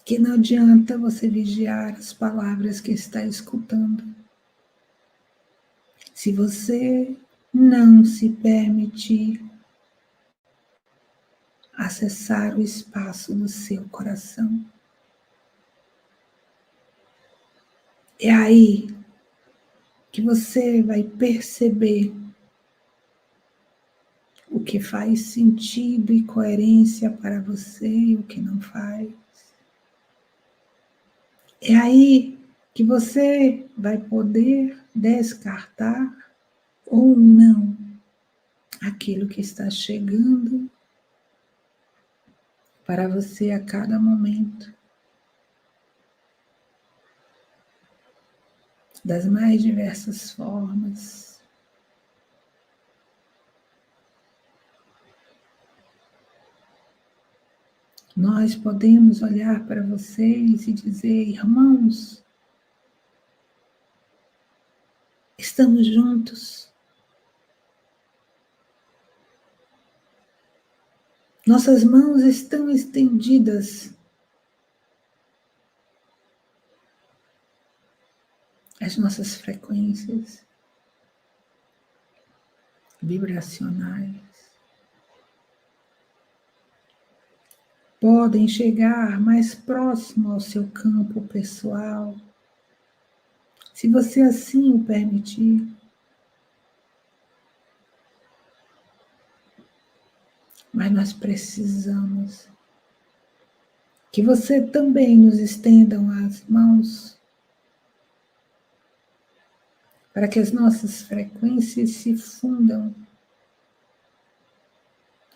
que não adianta você vigiar as palavras que está escutando. Se você não se permitir acessar o espaço do seu coração, é aí que você vai perceber o que faz sentido e coerência para você e o que não faz. É aí que você vai poder descartar ou não aquilo que está chegando para você a cada momento, das mais diversas formas. Nós podemos olhar para vocês e dizer: irmãos, estamos juntos. Nossas mãos estão estendidas. As nossas frequências vibracionais podem chegar mais próximo ao seu campo pessoal, se você assim o permitir. Mas nós precisamos que você também nos estendam as mãos para que as nossas frequências se fundam.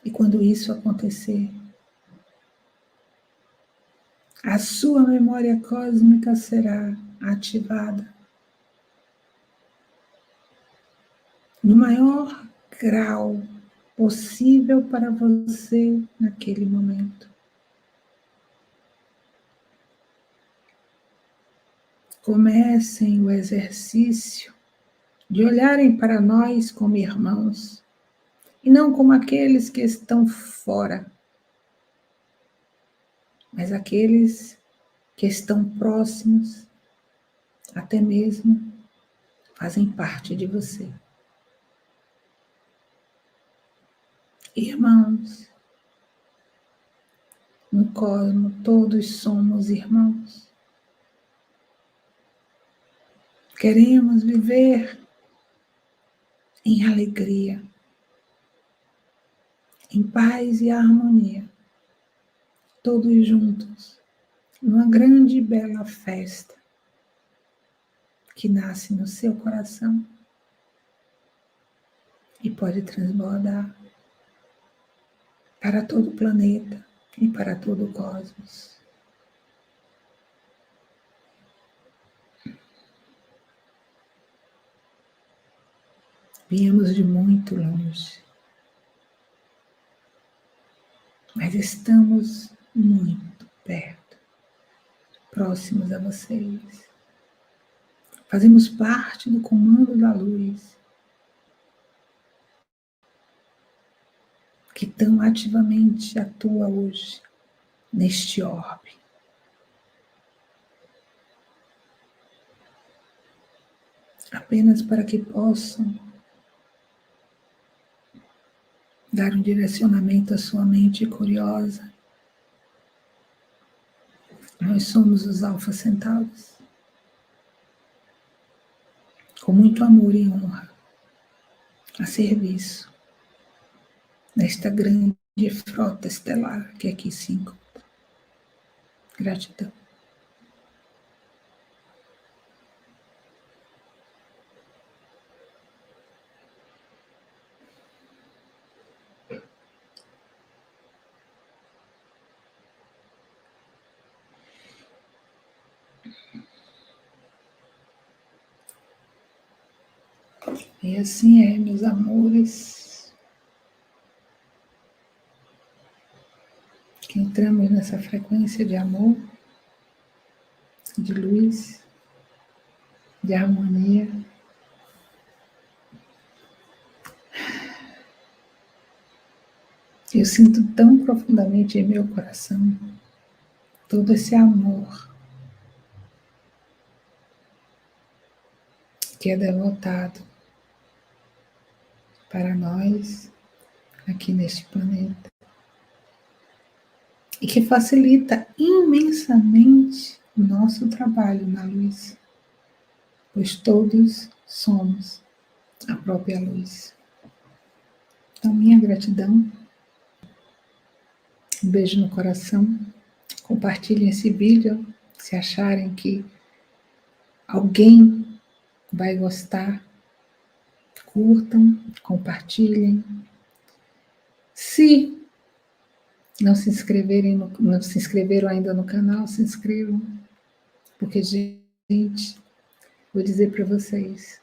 E quando isso acontecer, a sua memória cósmica será ativada no maior grau possível para você naquele momento. Comecem o exercício de olharem para nós como irmãos e não como aqueles que estão fora, mas aqueles que estão próximos, até mesmo fazem parte de você. Irmãos, no cosmos todos somos irmãos. Queremos viver em alegria, em paz e harmonia, todos juntos, numa grande e bela festa que nasce no seu coração e pode transbordar para todo o planeta e para todo o cosmos. Viemos de muito longe, mas estamos muito perto, próximos a vocês. Fazemos parte do comando da luz, que tão ativamente atua hoje neste orbe. Apenas para que possam dar um direcionamento à sua mente curiosa. Nós somos os Alfa Centauros, com muito amor e honra, a serviço desta grande frota estelar que aqui se encontra. Gratidão. E assim é, meus amores, que entramos nessa frequência de amor, de luz, de harmonia. Eu sinto tão profundamente em meu coração todo esse amor que é devotado para nós aqui neste planeta e que facilita imensamente o nosso trabalho na luz, pois todos somos a própria luz. Então, minha gratidão, um beijo no coração, compartilhem esse vídeo se acharem que alguém vai gostar, curtam, compartilhem. Se não se inscreveram ainda no canal, se inscrevam, porque, gente, vou dizer para vocês,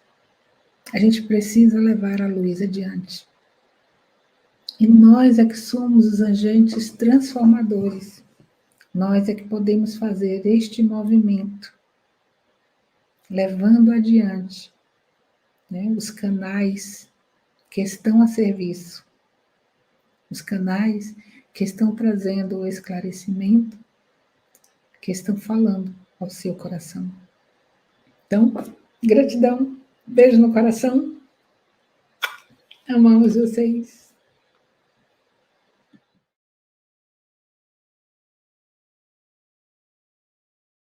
a gente precisa levar a luz adiante. E nós é que somos os agentes transformadores. Nós é que podemos fazer este movimento, levando adiante, né, os canais que estão a serviço, os canais que estão trazendo o esclarecimento, que estão falando ao seu coração. Então, gratidão, beijo no coração, amamos vocês.